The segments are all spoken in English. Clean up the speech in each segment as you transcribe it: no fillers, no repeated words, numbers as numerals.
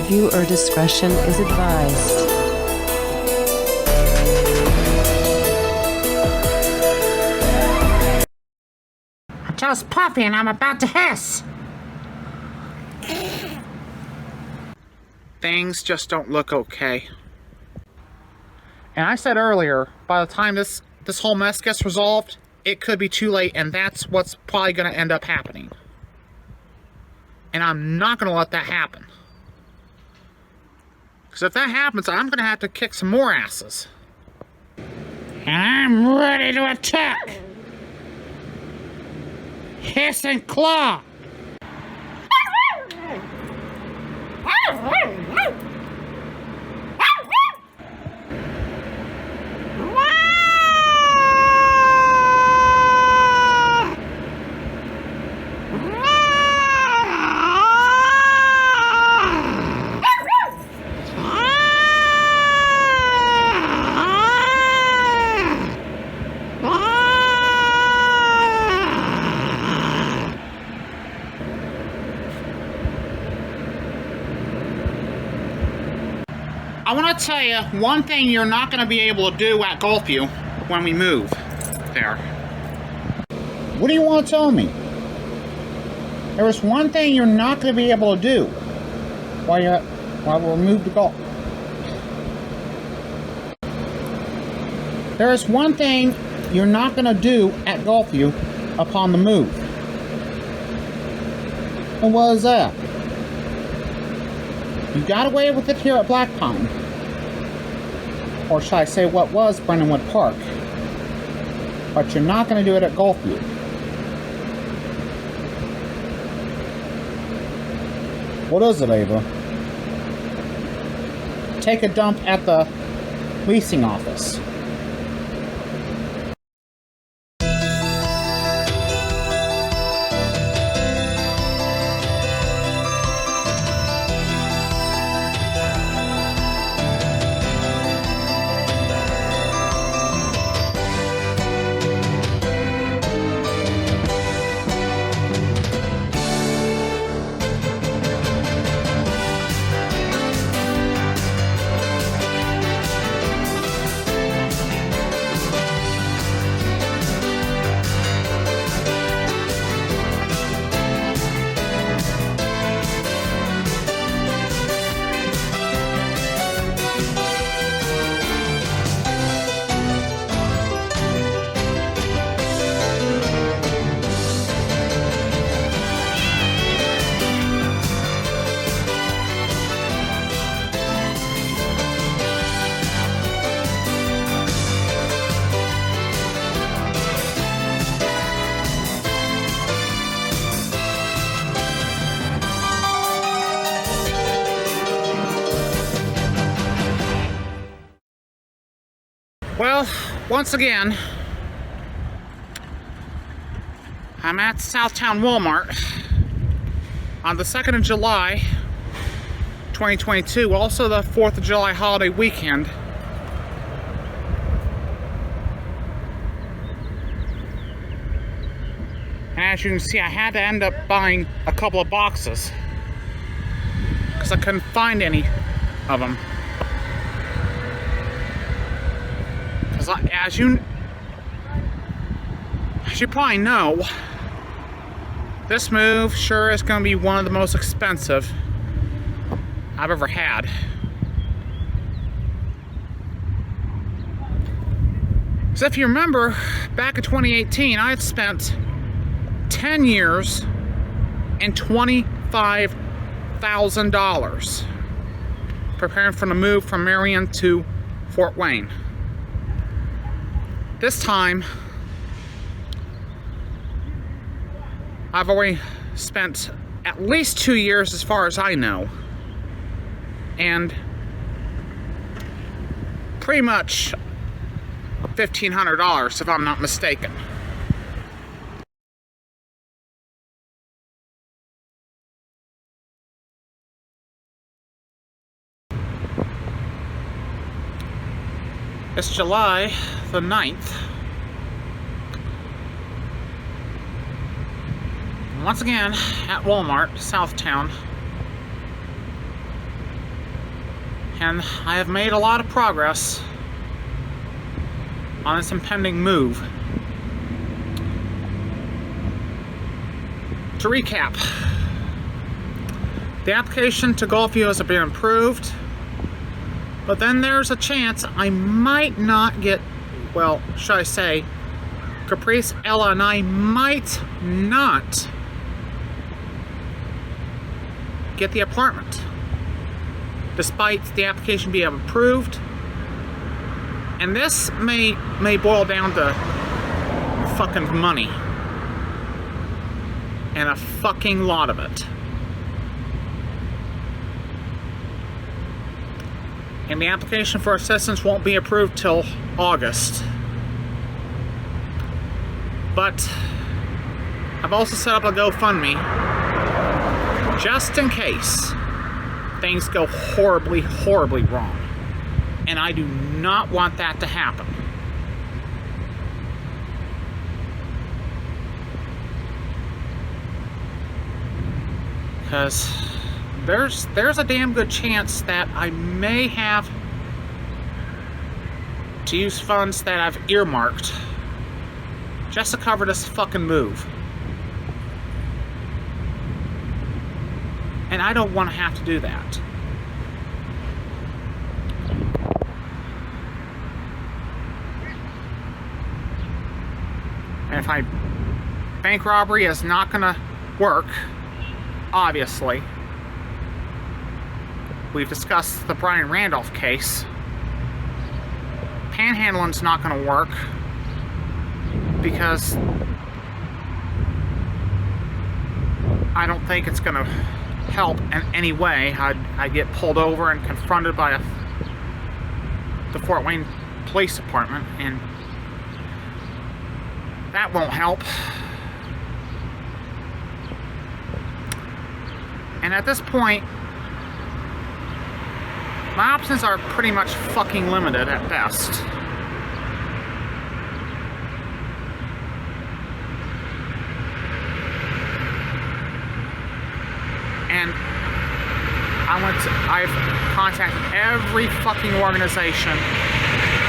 Viewer discretion is advised. Just Puffy and I'm about to hiss. Things just don't look okay. And I said earlier, by the time this whole mess gets resolved, it could be too late, and that's what's probably going to end up happening. And I'm not going to let that happen. Because if that happens, I'm going to have to kick some more asses. And I'm ready to attack! Hiss and claw! I want to tell you one thing you're not going to be able to do at Gulfview when we move there. What do you want to tell me? There is one thing you're not going to be able to do while we move to Gulf. There is one thing you're not going to do at Gulfview upon the move. And what is that? You got away with it here at Black Pine. Or should I say what was Brennanwood Park. But you're not going to do it at Gulfview. What is it, Ava? Take a dump at the leasing office. Well, once again, I'm at Southtown Walmart on the 2nd of July, 2022, also the 4th of July holiday weekend. As you can see, I had to end up buying a couple of boxes because I couldn't find any of them. As you probably know, this move sure is going to be one of the most expensive I've ever had. So if you remember, back in 2018, I had spent 10 years and $25,000 preparing for the move from Marion to Fort Wayne. This time, I've already spent at least 2 years as far as I know, and pretty much $1,500 if I'm not mistaken. It's July the 9th. Once again, at Walmart, Southtown. And I have made a lot of progress on this impending move. To recap, the application to Gulfview has been approved, but then there's a chance I might not get, well, should I say, Caprice, Ella, and I might not get the apartment, despite the application being approved. And this may boil down to fucking money. And a fucking lot of it. And the application for assistance won't be approved till August. But I've also set up a GoFundMe just in case things go horribly, horribly wrong. And I do not want that to happen. Because there's a damn good chance that I may have to use funds that I've earmarked just to cover this fucking move. And I don't want to have to do that. And if bank robbery is not gonna work, obviously. We've discussed the Brian Randolph case. Panhandling's not going to work because I don't think it's going to help in any way. I'd get pulled over and confronted by the Fort Wayne Police Department, and that won't help. And at this point, my options are pretty much fucking limited at best. And I've contacted every fucking organization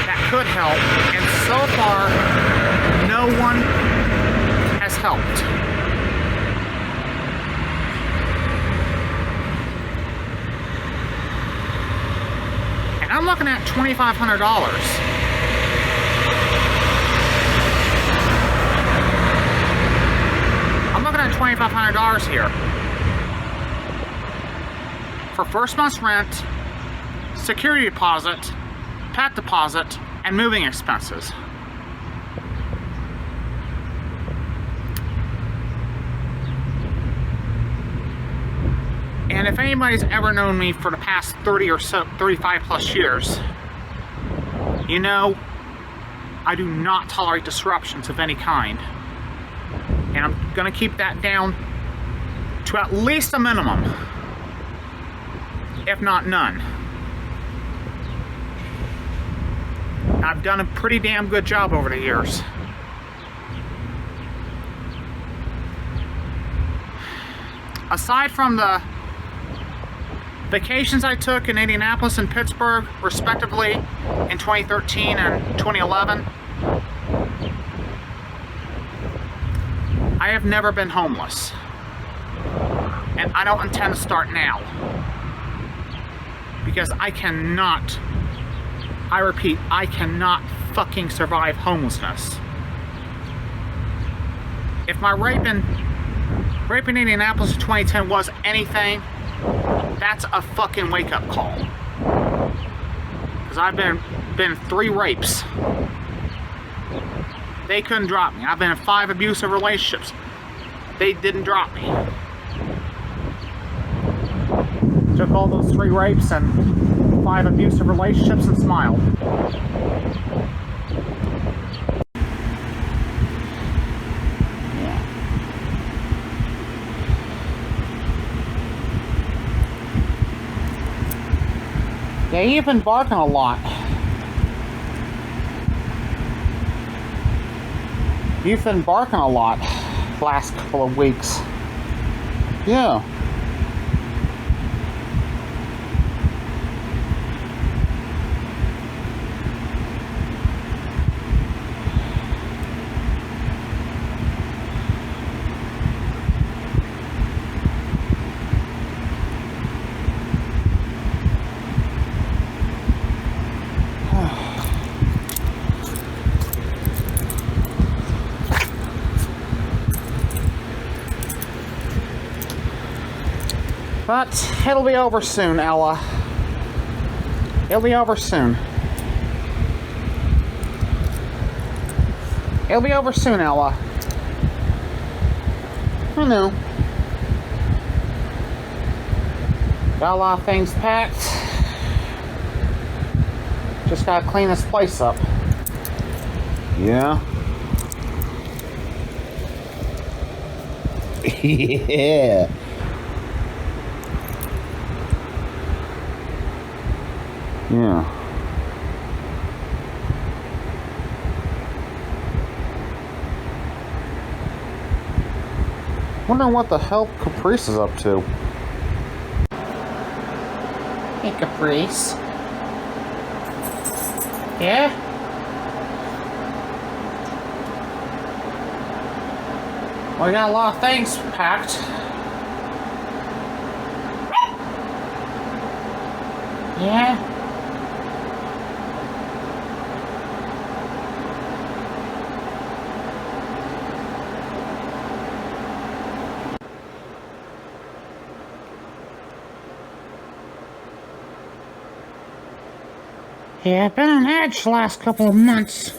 that could help, and so far, no one has helped. I'm looking at $2,500. I'm looking at $2,500 here for first month's rent, security deposit, pet deposit, and moving expenses. And if anybody's ever known me for the past 30 or so, 35 plus years, you know I do not tolerate disruptions of any kind. And I'm going to keep that down to at least a minimum, if not none. I've done a pretty damn good job over the years. Aside from the vacations I took in Indianapolis and Pittsburgh, respectively, in 2013 and 2011, I have never been homeless. And I don't intend to start now. Because I cannot, I repeat, I cannot fucking survive homelessness. If my rape in Indianapolis in 2010 was anything, that's a fucking wake-up call. Because I've been 3 rapes. They couldn't drop me. I've been in 5 abusive relationships. They didn't drop me. Took all those 3 rapes and 5 abusive relationships and smiled. Yeah, you've been barking a lot. You've been barking a lot last couple of weeks. Yeah. But it'll be over soon, Ella. It'll be over soon. It'll be over soon, Ella. I know. Got a lot of things packed. Just gotta clean this place up. Yeah. Yeah. Yeah. Wondering what the hell Caprice is up to. Hey, Caprice. Yeah? Well, we got a lot of things packed. Yeah? Yeah, I've been on edge the last couple of months.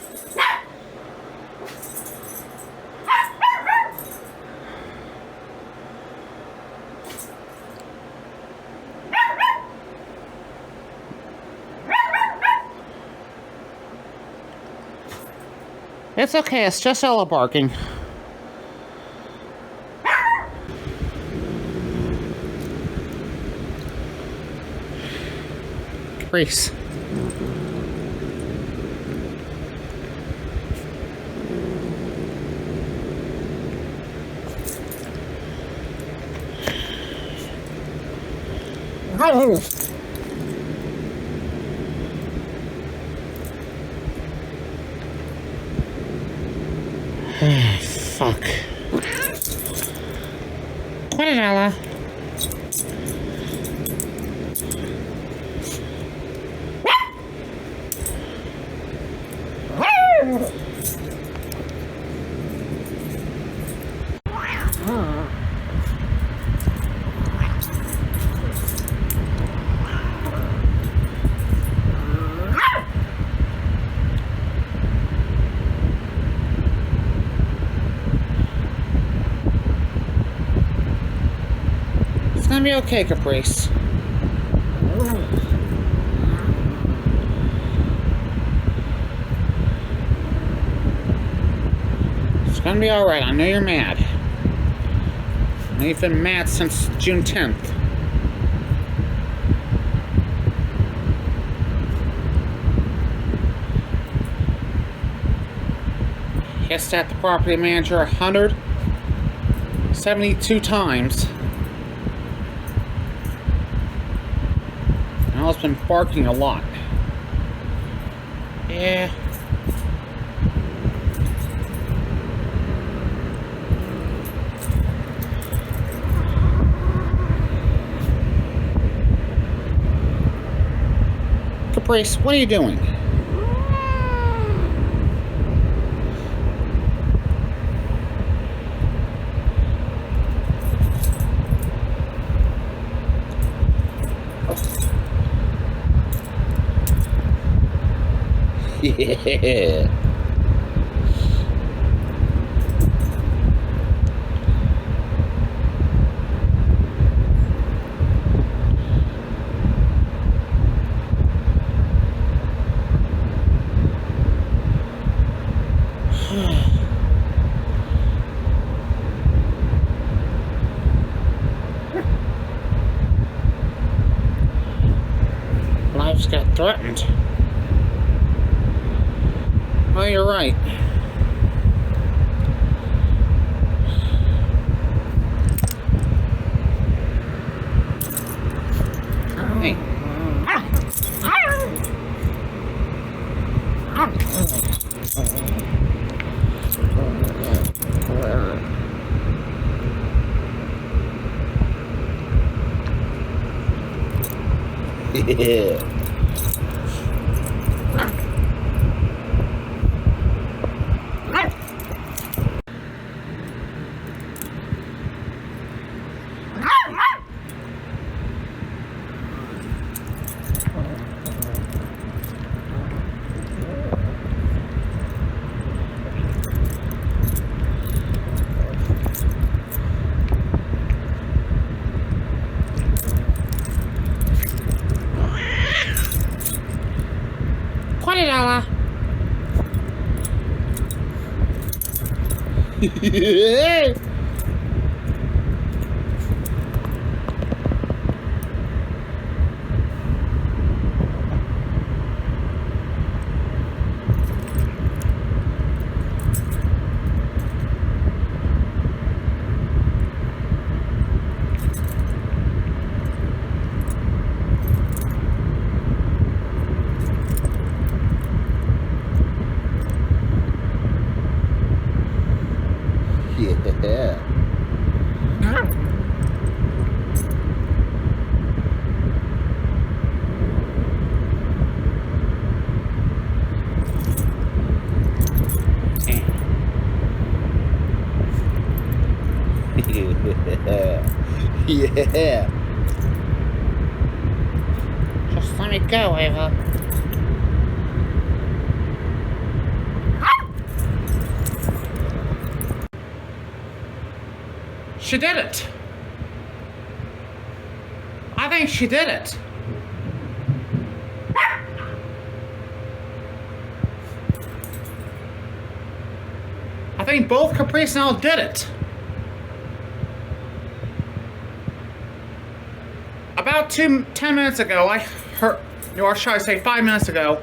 It's okay, it's just Ella barking. Caprice. Fuck. Quit it, Ella. It's gonna be okay, Caprice. It's gonna be alright. I know you're mad. I know you've been mad since June 10th. Hissed at the property manager 172 times. Ella's been barking a lot. Yeah. Caprice, what are you doing? Yeah. Lives got threatened. Oh, you're right. Hey. Yeah. Yeah. Yeah. Just let me go, Ava. She did it. I think she did it. I think both Caprice and Elle did it. About 10 minutes ago, I heard, or should I say 5 minutes ago,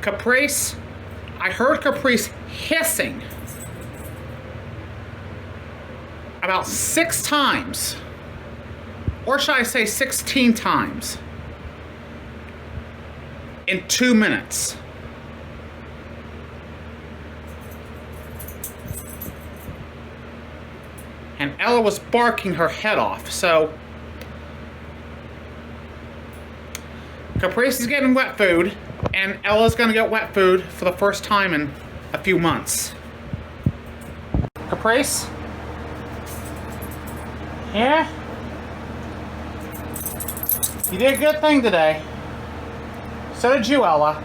I heard Caprice hissing about 6 times. Or should I say 16 times in 2 minutes. And Ella was barking her head off, so Caprice is getting wet food, and Ella's gonna get wet food for the first time in a few months. Caprice? Yeah? You did a good thing today. So did you, Ella.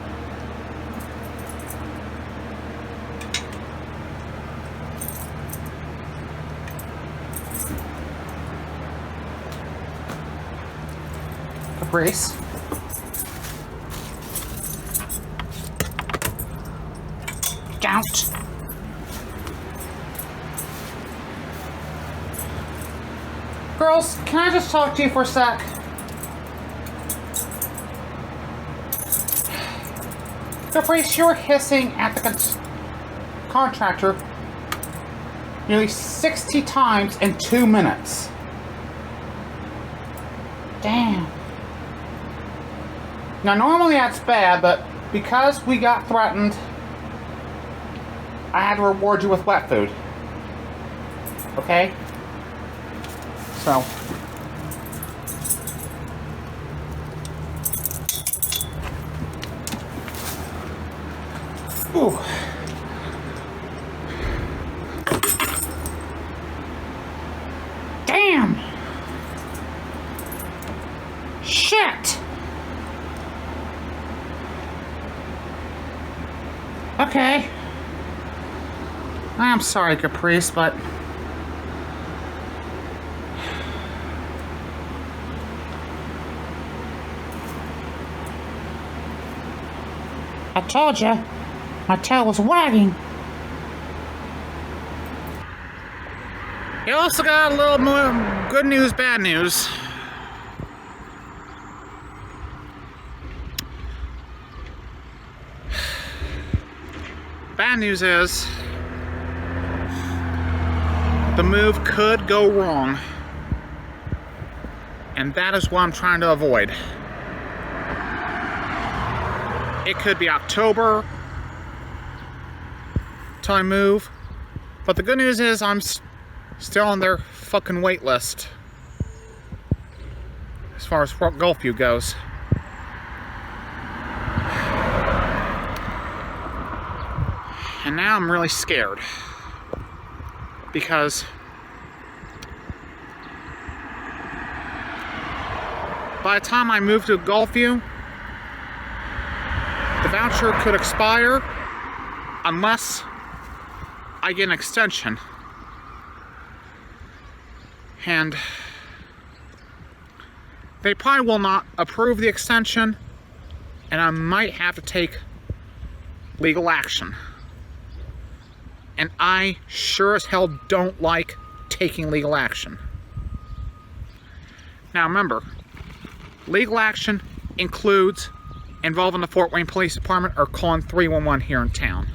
Caprice? Don't. Girls, can I just talk to you for a sec? Caprice, you were hissing at the contractor nearly 60 times in 2 minutes. Damn. Now, normally that's bad, but because we got threatened, I had to reward you with wet food. Okay? So. Ooh. Damn! Shit! Okay. I'm sorry, Caprice, but I told you, my tail was wagging. You also got a little more good news, bad news. Bad news is the move could go wrong, and that is what I'm trying to avoid. It could be October till I move, but the good news is I'm still on their fucking wait list as far as Gulfview goes. And now I'm really scared because by the time I move to Gulfview, the voucher could expire unless I get an extension. And they probably will not approve the extension, and I might have to take legal action. And I sure as hell don't like taking legal action. Now remember, legal action includes involving the Fort Wayne Police Department or calling 311 here in town.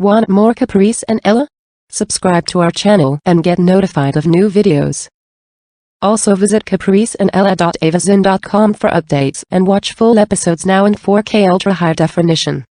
Want more Caprice and Ella? Subscribe to our channel and get notified of new videos. Also visit capriceandella.avazin.com for updates and watch full episodes now in 4K ultra high definition.